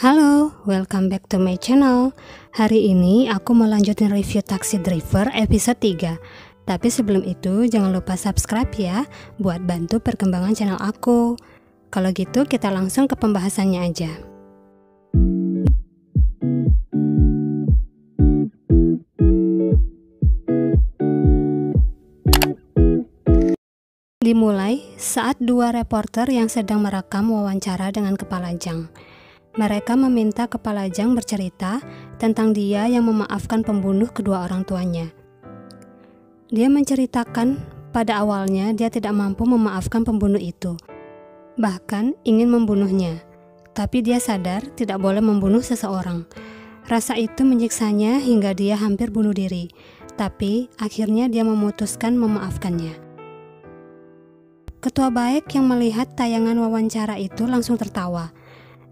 Halo, welcome back to my channel. Hari ini aku mau lanjutin review Taxi Driver episode 3. Tapi sebelum itu jangan lupa subscribe ya, buat bantu perkembangan channel aku. Kalau gitu kita langsung ke pembahasannya aja. Dimulai saat dua reporter yang sedang merekam wawancara dengan Kepala Jang. Mereka meminta Kepala Jang bercerita tentang dia yang memaafkan pembunuh kedua orang tuanya. Dia menceritakan pada awalnya dia tidak mampu memaafkan pembunuh itu, bahkan ingin membunuhnya. Tapi dia sadar tidak boleh membunuh seseorang. Rasa itu menyiksanya hingga dia hampir bunuh diri, tapi akhirnya dia memutuskan memaafkannya. Ketua baik yang melihat tayangan wawancara itu langsung tertawa.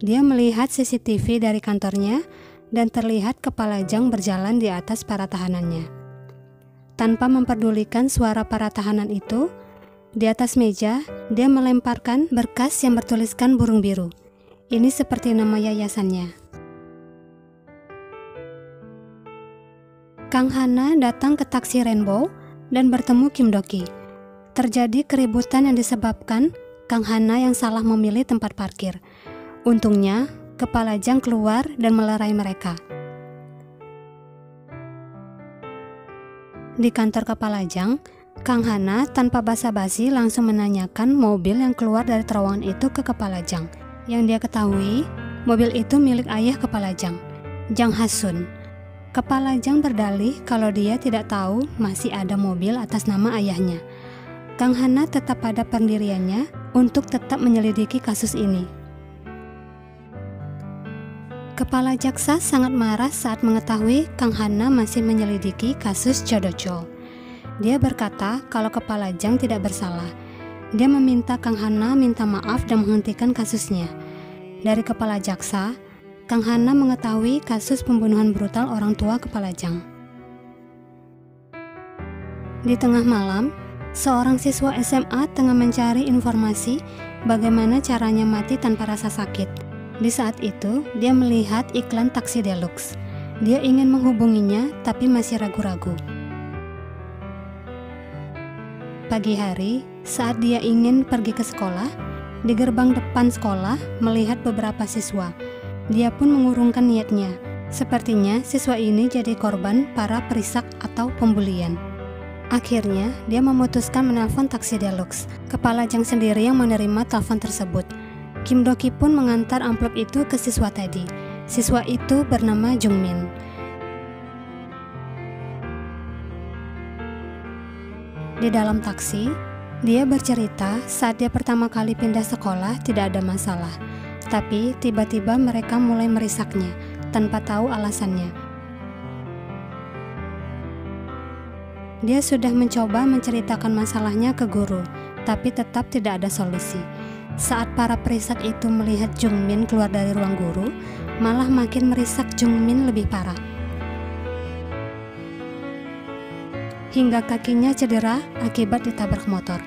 Dia melihat CCTV dari kantornya dan terlihat Kepala Jang berjalan di atas para tahanannya. Tanpa memperdulikan suara para tahanan itu, di atas meja dia melemparkan berkas yang bertuliskan burung biru. Ini seperti nama yayasannya. Kang Hana datang ke taksi Rainbow dan bertemu Kim Doki. Terjadi keributan yang disebabkan Kang Hana yang salah memilih tempat parkir. Untungnya, Kepala Jang keluar dan melerai mereka. Di kantor Kepala Jang, Kang Hana tanpa basa-basi langsung menanyakan mobil yang keluar dari terowongan itu ke Kepala Jang. Yang dia ketahui, mobil itu milik ayah Kepala Jang, Jang Hasun. Kepala Jang berdalih kalau dia tidak tahu masih ada mobil atas nama ayahnya. Kang Hana tetap pada pendiriannya untuk tetap menyelidiki kasus ini. Kepala jaksa sangat marah saat mengetahui Kang Hana masih menyelidiki kasus Jodocol. Dia berkata kalau Kepala Jang tidak bersalah. Dia meminta Kang Hana minta maaf dan menghentikan kasusnya. Dari Kepala jaksa, Kang Hana mengetahui kasus pembunuhan brutal orang tua Kepala Jang. Di tengah malam, seorang siswa SMA tengah mencari informasi bagaimana caranya mati tanpa rasa sakit. Di saat itu, dia melihat iklan taksi deluxe. Dia ingin menghubunginya, tapi masih ragu-ragu. Pagi hari, saat dia ingin pergi ke sekolah, di gerbang depan sekolah melihat beberapa siswa. Dia pun mengurungkan niatnya. Sepertinya siswa ini jadi korban para perisak atau pembulian. Akhirnya, dia memutuskan menelpon taksi deluxe. Kepala Jang sendiri yang menerima telepon tersebut. Kim Doki pun mengantar amplop itu ke siswa tadi. Siswa itu bernama Jungmin. Di dalam taksi, dia bercerita saat dia pertama kali pindah sekolah tidak ada masalah. Tapi tiba-tiba mereka mulai merisaknya, tanpa tahu alasannya. Dia sudah mencoba menceritakan masalahnya ke guru, tapi tetap tidak ada solusi. Saat para perisak itu melihat Jungmin keluar dari ruang guru, malah makin merisak Jungmin lebih parah. Hingga kakinya cedera akibat ditabrak motor.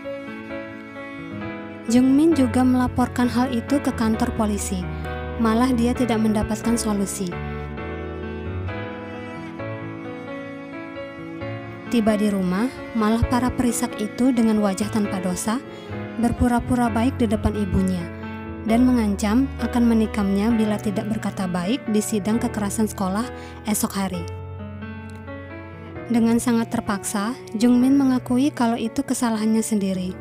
Jungmin juga melaporkan hal itu ke kantor polisi, malah dia tidak mendapatkan solusi. Tiba di rumah, malah para perisak itu dengan wajah tanpa dosa berpura-pura baik di depan ibunya dan mengancam akan menikamnya bila tidak berkata baik di sidang kekerasan sekolah esok hari. Dengan sangat terpaksa, Jungmin mengakui kalau itu kesalahannya sendiri.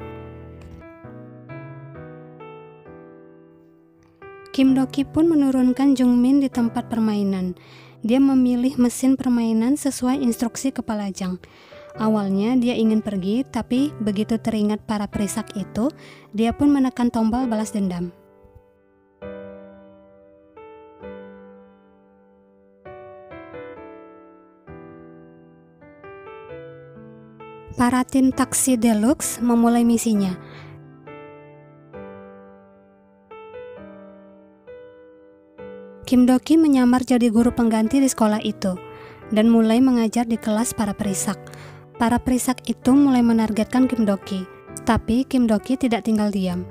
Kim Doki pun menurunkan Jungmin di tempat permainan. Dia memilih mesin permainan sesuai instruksi Kepala Jang. Awalnya dia ingin pergi, tapi begitu teringat para perisak itu, dia pun menekan tombol balas dendam. Para tim taksi deluxe memulai misinya. Kim Doki menyamar jadi guru pengganti di sekolah itu dan mulai mengajar di kelas para perisak. Para perisak itu mulai menargetkan Kim Doki, tapi Kim Doki tidak tinggal diam.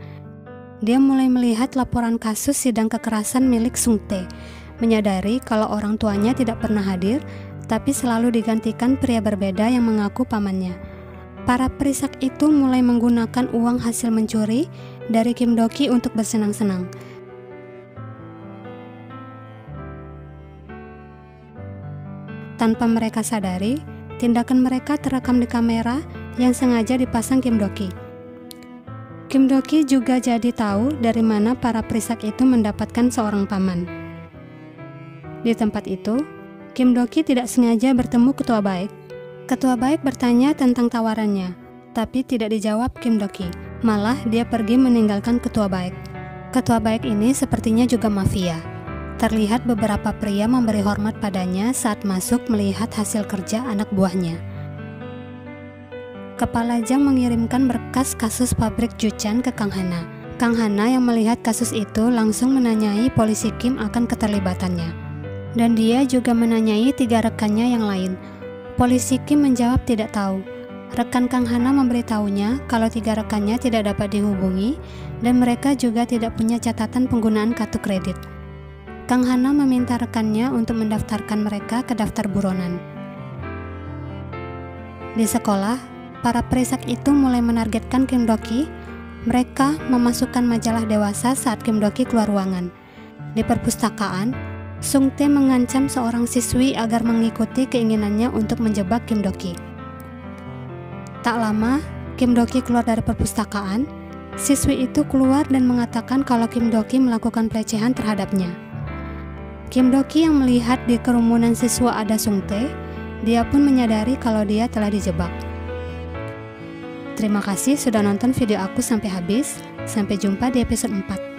dia mulai melihat laporan kasus sidang kekerasan milik Sung Tae, menyadari kalau orang tuanya tidak pernah hadir, tapi selalu digantikan pria berbeda yang mengaku pamannya. Para perisak itu mulai menggunakan uang hasil mencuri dari Kim Do-ki untuk bersenang-senang. Tanpa mereka sadari, tindakan mereka terekam di kamera yang sengaja dipasang Kim Do-ki. Kim Do-ki juga jadi tahu dari mana para perisak itu mendapatkan seorang paman. Di tempat itu, Kim Do-ki tidak sengaja bertemu Ketua Baik. Ketua Baik bertanya tentang tawarannya, tapi tidak dijawab Kim Do-ki. Malah dia pergi meninggalkan Ketua Baik. Ketua Baik ini sepertinya juga mafia. Terlihat beberapa pria memberi hormat padanya saat masuk melihat hasil kerja anak buahnya. Kepala Jang mengirimkan berkas kasus pabrik Juchan ke Kang Hana. Kang Hana yang melihat kasus itu langsung menanyai polisi Kim akan keterlibatannya. Dan dia juga menanyai 3 rekannya yang lain. Polisi Kim menjawab tidak tahu. Rekan Kang Hana memberitahunya kalau 3 rekannya tidak dapat dihubungi dan mereka juga tidak punya catatan penggunaan kartu kredit. Kang Hana meminta rekannya untuk mendaftarkan mereka ke daftar buronan. Di sekolah, para perisak itu mulai menargetkan Kim Do-ki. Mereka memasukkan majalah dewasa saat Kim Do-ki keluar ruangan. Di perpustakaan, Sung Tae mengancam seorang siswi agar mengikuti keinginannya untuk menjebak Kim Do-ki. Tak lama, Kim Do-ki keluar dari perpustakaan. Siswi itu keluar dan mengatakan kalau Kim Do-ki melakukan pelecehan terhadapnya. Kim Do-ki yang melihat di kerumunan siswa ada Sung Tae, dia pun menyadari kalau dia telah dijebak. Terima kasih sudah nonton video aku sampai habis. Sampai jumpa di episode 4.